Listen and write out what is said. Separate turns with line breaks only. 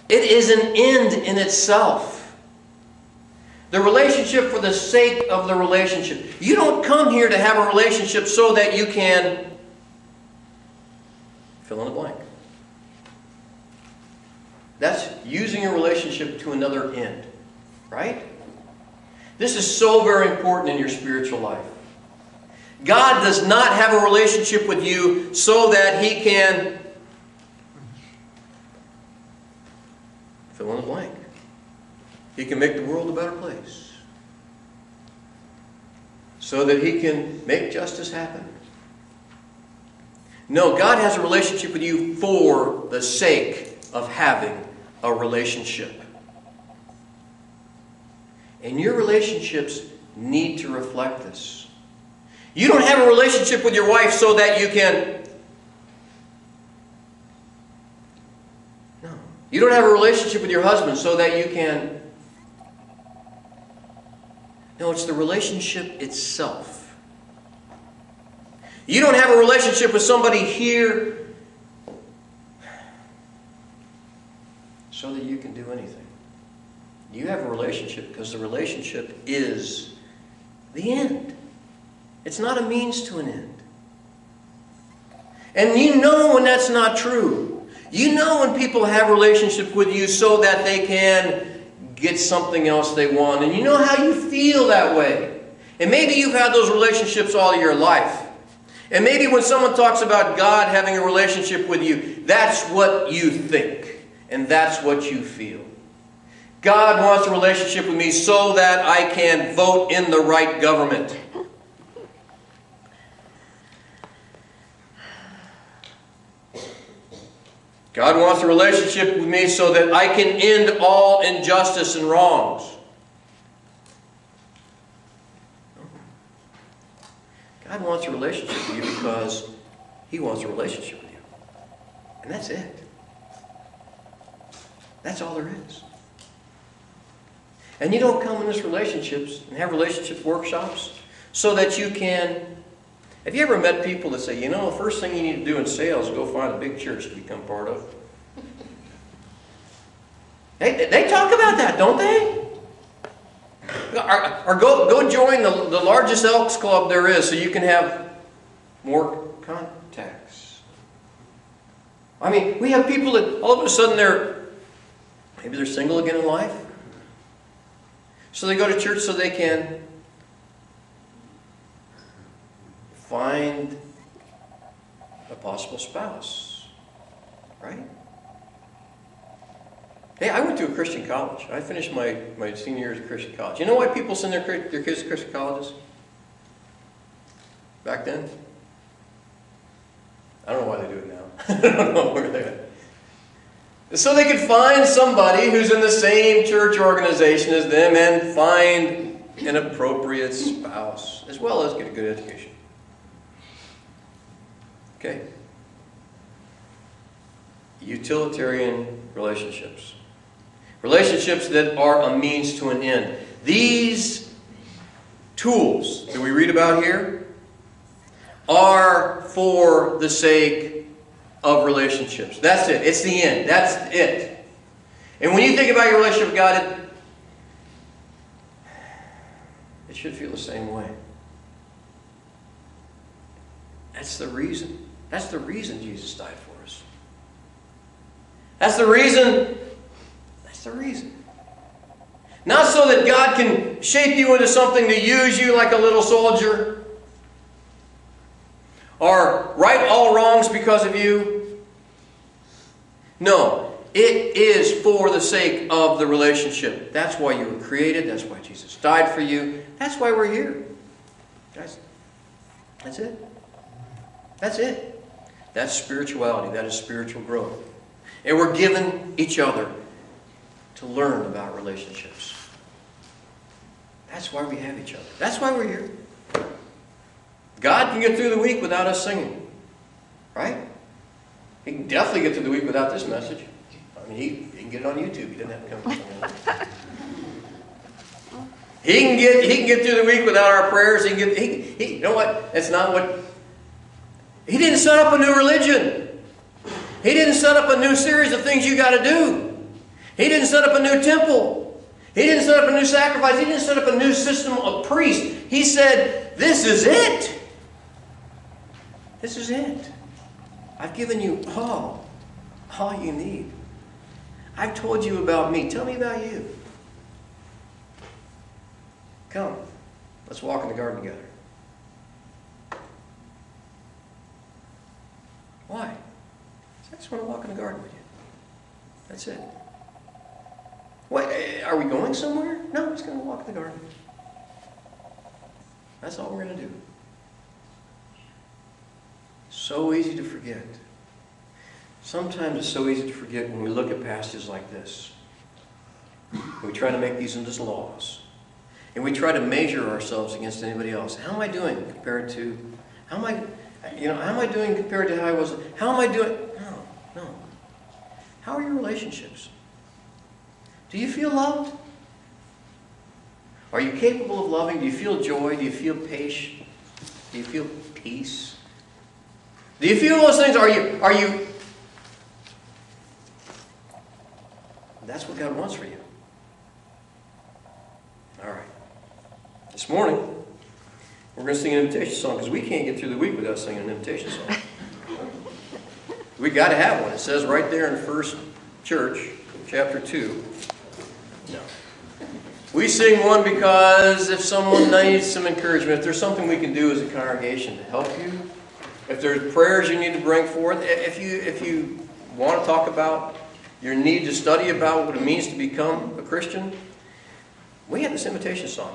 It is an end in itself. The relationship for the sake of the relationship. You don't come here to have a relationship so that you can fill in the blank. That's using a relationship to another end. Right? This is so very important in your spiritual life. God does not have a relationship with you so that He can fill in the blank. He can make the world a better place. So that He can make justice happen. No, God has a relationship with you for the sake of having a relationship. And your relationships need to reflect this. You don't have a relationship with your wife so that you can... No. You don't have a relationship with your husband so that you can... No, it's the relationship itself. You don't have a relationship with somebody here so that you can do anything. You have a relationship because the relationship is the end. It's not a means to an end. And you know when that's not true. You know when people have a relationship with you so that they can get something else they want. And you know how you feel that way. And maybe you've had those relationships all your life. And maybe when someone talks about God having a relationship with you, that's what you think. And that's what you feel. God wants a relationship with me so that I can vote in the right government. God wants a relationship with me so that I can end all injustice and wrongs. God wants a relationship with you because He wants a relationship with you. And that's it. That's all there is. And you don't come in these relationships and have relationship workshops so that you can... Have you ever met people that say, you know, the first thing you need to do in sales is go find a big church to become part of? They talk about that, don't they? Or go join the largest Elks Club there is so you can have more contacts. I mean, we have people that all of a sudden maybe they're single again in life. So they go to church so they can find a possible spouse. Right? Hey, I went to a Christian college. I finished my senior year at Christian college. You know why people send their kids to Christian colleges? Back then? I don't know why they do it now. I don't know where they're at. So they could find somebody who's in the same church organization as them and find an appropriate spouse, as well as get a good education. Okay. Utilitarian relationships. Relationships that are a means to an end. These tools that we read about here are for the sake of relationships. That's it. It's the end. That's it. And when you think about your relationship with God, it should feel the same way. That's the reason. That's the reason Jesus died for us. That's the reason. That's the reason. Not so that God can shape you into something to use you like a little soldier, or right all wrongs because of you. No, it is for the sake of the relationship. That's why you were created. That's why Jesus died for you. That's why we're here. Guys, that's it. That's it. That's spirituality. That is spiritual growth. And we're given each other to learn about relationships. That's why we have each other. That's why we're here. God can get through the week without us singing. Right? He can definitely get through the week without this message. I mean, he can get it on YouTube. He doesn't have to come to something. He can get through the week without our prayers. You know what? That's not what... He didn't set up a new religion. He didn't set up a new series of things you got to do. He didn't set up a new temple. He didn't set up a new sacrifice. He didn't set up a new system of priests. He said, this is it. This is it. I've given you all you need. I've told you about me. Tell me about you. Come, let's walk in the garden together. Why? I just want to walk in the garden with you. That's it. What, are we going somewhere? No, we're just going to walk in the garden. That's all we're going to do. So easy to forget. Sometimes it's so easy to forget when we look at passages like this. We try to make these into laws. And we try to measure ourselves against anybody else. How am I doing compared to, how am I doing compared to how I was? How am I doing? No. How are your relationships? Do you feel loved? Are you capable of loving? Do you feel joy? Do you feel patience? Do you feel peace? Do you feel those things? Are you? That's what God wants for you. All right. This morning, we're going to sing an invitation song because we can't get through the week without singing an invitation song. We got to have one. It says right there in 1 Church, chapter 2. No. We sing one because if someone needs some encouragement, if there's something we can do as a congregation to help you, if there's prayers you need to bring forth, if you want to talk about your need to study about what it means to become a Christian, we have this invitation song.